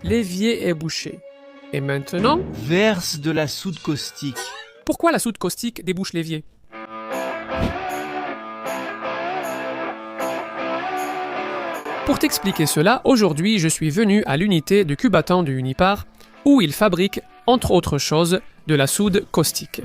L'évier est bouché. Et maintenant, Verse de la soude caustique. pourquoi la soude caustique débouche l'évier? Pour t'expliquer cela, aujourd'hui je suis venu à l'unité de Cubatan de Unipar, où ils fabriquent, entre autres choses, de la soude caustique.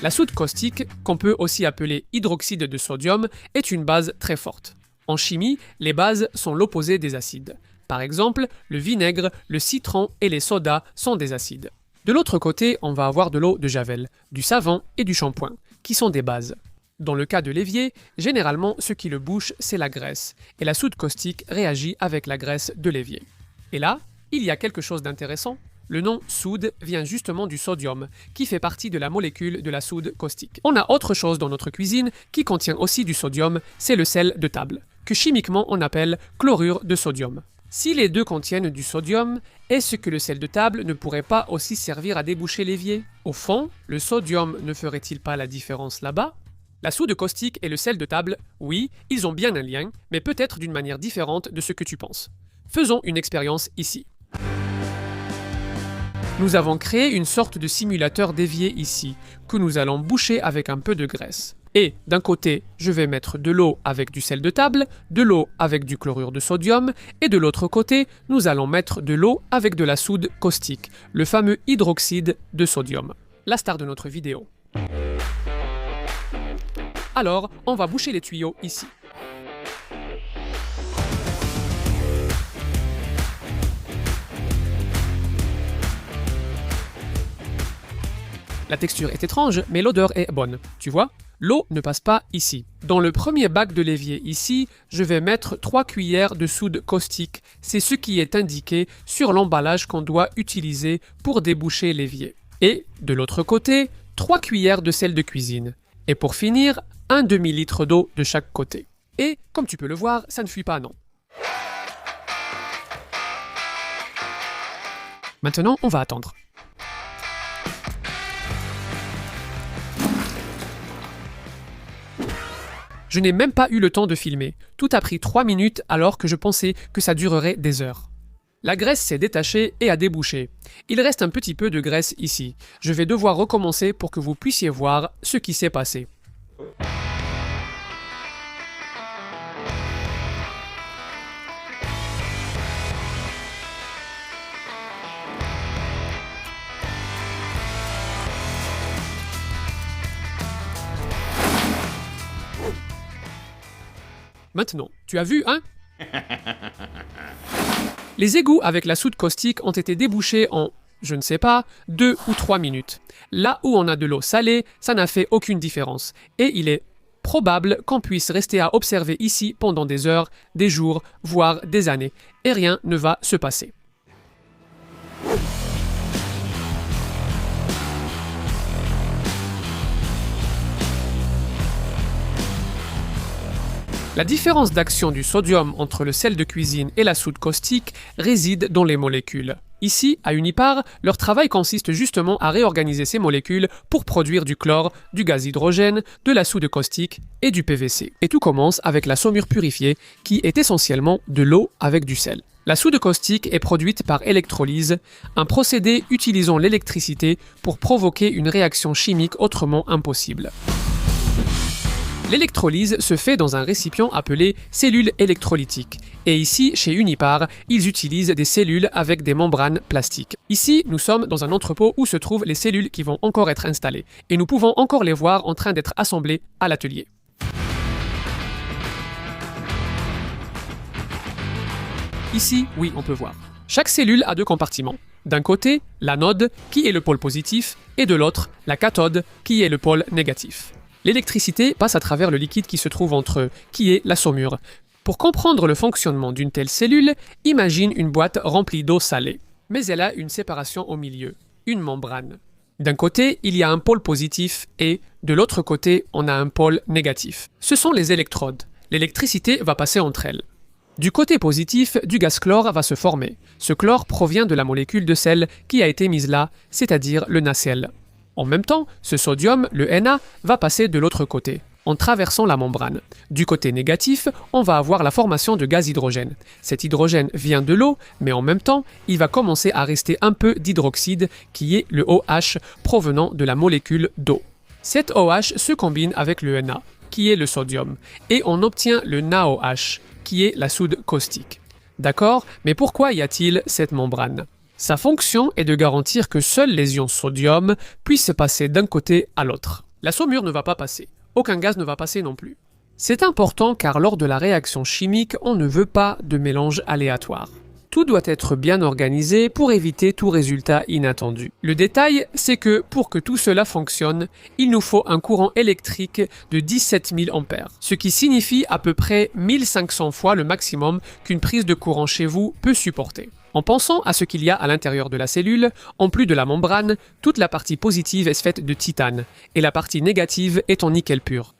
La soude caustique, qu'on peut aussi appeler hydroxyde de sodium, est une base très forte. En chimie, les bases sont l'opposé des acides. Par exemple, le vinaigre, le citron et les sodas sont des acides. De l'autre côté, on va avoir de l'eau de javel, du savon et du shampoing, qui sont des bases. Dans le cas de l'évier, généralement, ce qui le bouche, c'est la graisse, et la soude caustique réagit avec la graisse de l'évier. Et là, il y a quelque chose d'intéressant. Le nom soude vient justement du sodium, qui fait partie de la molécule de la soude caustique. On a autre chose dans notre cuisine qui contient aussi du sodium, c'est le sel de table, que chimiquement on appelle chlorure de sodium. Si les deux contiennent du sodium, est-ce que le sel de table ne pourrait pas aussi servir à déboucher l'évier? Au fond, le sodium ne ferait-il pas la différence là-bas? La soude caustique et le sel de table, oui, ils ont bien un lien, mais peut-être d'une manière différente de ce que tu penses. Faisons une expérience ici. Nous avons créé une sorte de simulateur d'évier ici, que nous allons boucher avec un peu de graisse. Et d'un côté, je vais mettre de l'eau avec du sel de table, de l'eau avec du chlorure de sodium, et de l'autre côté, nous allons mettre de l'eau avec de la soude caustique, le fameux hydroxyde de sodium. La star de notre vidéo. Alors, on va boucher les tuyaux ici. La texture est étrange, mais l'odeur est bonne. Tu vois? L'eau ne passe pas ici. Dans le premier bac de l'évier ici, je vais mettre 3 cuillères de soude caustique. C'est ce qui est indiqué sur l'emballage qu'on doit utiliser pour déboucher l'évier. Et, de l'autre côté, 3 cuillères de sel de cuisine. Et pour finir, un demi-litre d'eau de chaque côté. Et, comme tu peux le voir, ça ne fuit pas, non. Maintenant, on va attendre. Je n'ai même pas eu le temps de filmer. Tout a pris 3 minutes alors que je pensais que ça durerait des heures. La graisse s'est détachée et a débouché. Il reste un petit peu de graisse ici. Je vais devoir recommencer pour que vous puissiez voir ce qui s'est passé. Maintenant, tu as vu, hein? Les égouts avec la soude caustique ont été débouchés en, je ne sais pas, 2 ou 3 minutes. Là où on a de l'eau salée, ça n'a fait aucune différence. Et il est probable qu'on puisse rester à observer ici pendant des heures, des jours, voire des années. Et rien ne va se passer. La différence d'action du sodium entre le sel de cuisine et la soude caustique réside dans les molécules. Ici, à Unipar, leur travail consiste justement à réorganiser ces molécules pour produire du chlore, du gaz hydrogène, de la soude caustique et du PVC. Et tout commence avec la saumure purifiée, qui est essentiellement de l'eau avec du sel. La soude caustique est produite par électrolyse, un procédé utilisant l'électricité pour provoquer une réaction chimique autrement impossible. L'électrolyse se fait dans un récipient appelé cellule électrolytique. Et ici, chez Unipar, ils utilisent des cellules avec des membranes plastiques. Ici, nous sommes dans un entrepôt où se trouvent les cellules qui vont encore être installées. Et nous pouvons encore les voir en train d'être assemblées à l'atelier. Ici, oui, on peut voir. Chaque cellule a 2 compartiments. D'un côté, l'anode, qui est le pôle positif, et de l'autre, la cathode, qui est le pôle négatif. L'électricité passe à travers le liquide qui se trouve entre eux, qui est la saumure. Pour comprendre le fonctionnement d'une telle cellule, imagine une boîte remplie d'eau salée. Mais elle a une séparation au milieu, une membrane. D'un côté, il y a un pôle positif et, de l'autre côté, on a un pôle négatif. Ce sont les électrodes. L'électricité va passer entre elles. Du côté positif, du gaz chlore va se former. Ce chlore provient de la molécule de sel qui a été mise là, c'est-à-dire le nacelle. En même temps, ce sodium, le Na, va passer de l'autre côté, en traversant la membrane. Du côté négatif, on va avoir la formation de gaz hydrogène. Cet hydrogène vient de l'eau, mais en même temps, il va commencer à rester un peu d'hydroxyde, qui est le OH provenant de la molécule d'eau. Cet OH se combine avec le Na, qui est le sodium, et on obtient le NaOH, qui est la soude caustique. D'accord, mais pourquoi y a-t-il cette membrane? Sa fonction est de garantir que seuls les ions sodium puissent passer d'un côté à l'autre. La saumure ne va pas passer. Aucun gaz ne va passer non plus. C'est important car lors de la réaction chimique, on ne veut pas de mélange aléatoire. Tout doit être bien organisé pour éviter tout résultat inattendu. Le détail, c'est que pour que tout cela fonctionne, il nous faut un courant électrique de 17 000 A, ce qui signifie à peu près 1500 fois le maximum qu'une prise de courant chez vous peut supporter. En pensant à ce qu'il y a à l'intérieur de la cellule, en plus de la membrane, toute la partie positive est faite de titane, et la partie négative est en nickel pur.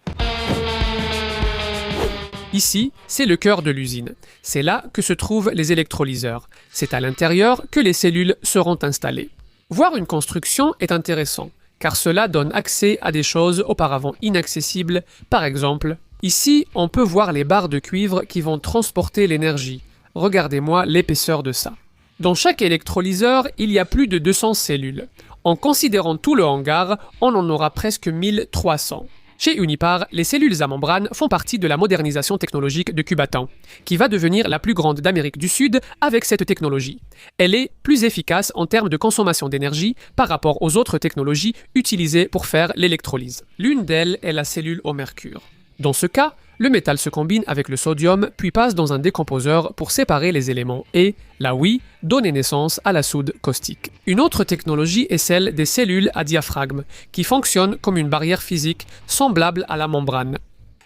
Ici, c'est le cœur de l'usine. C'est là que se trouvent les électrolyseurs. C'est à l'intérieur que les cellules seront installées. Voir une construction est intéressant, car cela donne accès à des choses auparavant inaccessibles. Par exemple, ici, on peut voir les barres de cuivre qui vont transporter l'énergie. Regardez-moi l'épaisseur de ça. Dans chaque électrolyseur, il y a plus de 200 cellules. En considérant tout le hangar, on en aura presque 1300. Chez Unipar, les cellules à membrane font partie de la modernisation technologique de Cubatin, qui va devenir la plus grande d'Amérique du Sud avec cette technologie. Elle est plus efficace en termes de consommation d'énergie par rapport aux autres technologies utilisées pour faire l'électrolyse. L'une d'elles est la cellule au mercure. Dans ce cas, le métal se combine avec le sodium puis passe dans un décomposeur pour séparer les éléments et, là oui, donner naissance à la soude caustique. Une autre technologie est celle des cellules à diaphragme, qui fonctionnent comme une barrière physique semblable à la membrane.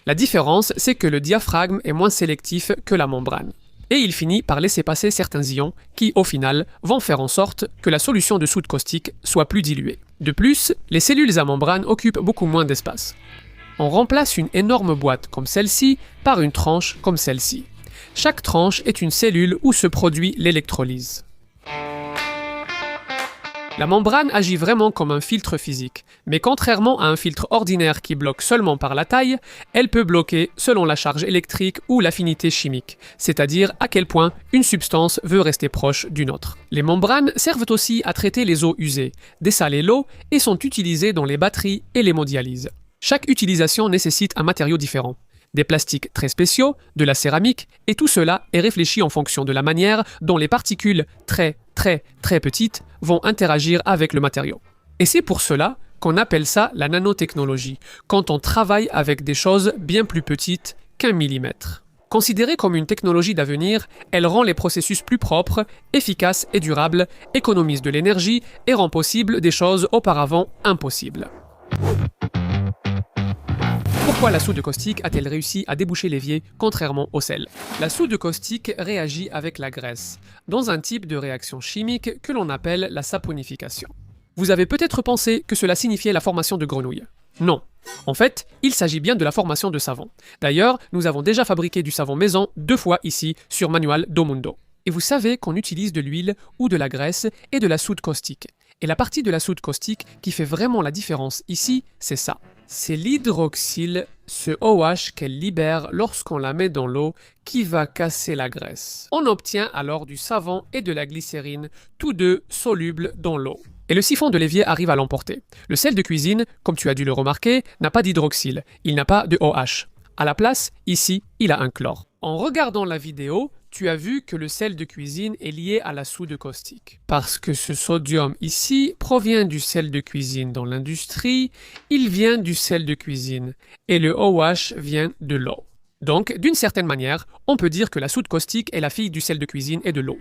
La différence, c'est que le diaphragme est moins sélectif que la membrane. Et il finit par laisser passer certains ions qui, au final, vont faire en sorte que la solution de soude caustique soit plus diluée. De plus, les cellules à membrane occupent beaucoup moins d'espace. On remplace une énorme boîte comme celle-ci par une tranche comme celle-ci. Chaque tranche est une cellule où se produit l'électrolyse. La membrane agit vraiment comme un filtre physique, mais contrairement à un filtre ordinaire qui bloque seulement par la taille, elle peut bloquer selon la charge électrique ou l'affinité chimique, c'est-à-dire à quel point une substance veut rester proche d'une autre. Les membranes servent aussi à traiter les eaux usées, dessaler l'eau et sont utilisées dans les batteries et l'hémodialyse. Chaque utilisation nécessite un matériau différent. Des plastiques très spéciaux, de la céramique, et tout cela est réfléchi en fonction de la manière dont les particules très petites vont interagir avec le matériau. Et c'est pour cela qu'on appelle ça la nanotechnologie, quand on travaille avec des choses bien plus petites qu'1 millimètre. Considérée comme une technologie d'avenir, elle rend les processus plus propres, efficaces et durables, économise de l'énergie et rend possible des choses auparavant impossibles. Pourquoi la soude caustique a-t-elle réussi à déboucher l'évier contrairement au sel? La soude caustique réagit avec la graisse, dans un type de réaction chimique que l'on appelle la saponification. Vous avez peut-être pensé que cela signifiait la formation de grenouilles. Non. En fait, il s'agit bien de la formation de savon. D'ailleurs, nous avons déjà fabriqué du savon maison 2 fois ici sur Manual do Mundo. Et vous savez qu'on utilise de l'huile ou de la graisse et de la soude caustique. Et la partie de la soude caustique qui fait vraiment la différence ici, c'est ça. C'est l'hydroxyle, ce OH qu'elle libère lorsqu'on la met dans l'eau, qui va casser la graisse. On obtient alors du savon et de la glycérine, tous deux solubles dans l'eau. Et le siphon de l'évier arrive à l'emporter. Le sel de cuisine, comme tu as dû le remarquer, n'a pas d'hydroxyle, il n'a pas de OH. À la place, ici, il a un chlore. En regardant la vidéo, tu as vu que le sel de cuisine est lié à la soude caustique. Parce que ce sodium ici provient du sel de cuisine dans l'industrie, il vient du sel de cuisine, et le OH vient de l'eau. Donc, d'une certaine manière, on peut dire que la soude caustique est la fille du sel de cuisine et de l'eau.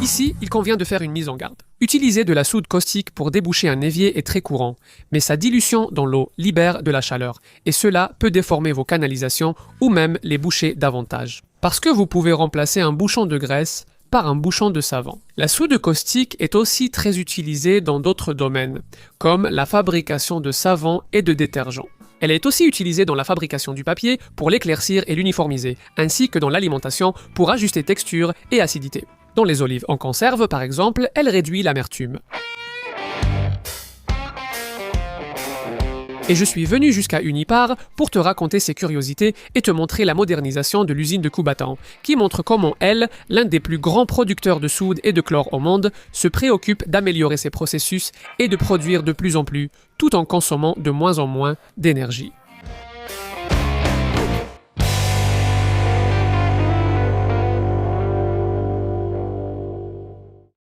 Ici, il convient de faire une mise en garde. Utiliser de la soude caustique pour déboucher un évier est très courant, mais sa dilution dans l'eau libère de la chaleur, et cela peut déformer vos canalisations ou même les boucher davantage. Parce que vous pouvez remplacer un bouchon de graisse par un bouchon de savon. La soude caustique est aussi très utilisée dans d'autres domaines, comme la fabrication de savon et de détergents. Elle est aussi utilisée dans la fabrication du papier pour l'éclaircir et l'uniformiser, ainsi que dans l'alimentation pour ajuster texture et acidité. Dans les olives en conserve, par exemple, elle réduit l'amertume. Et je suis venu jusqu'à Unipar pour te raconter ces curiosités et te montrer la modernisation de l'usine de Koubatan, qui montre comment elle, l'un des plus grands producteurs de soude et de chlore au monde, se préoccupe d'améliorer ses processus et de produire de plus en plus, tout en consommant de moins en moins d'énergie.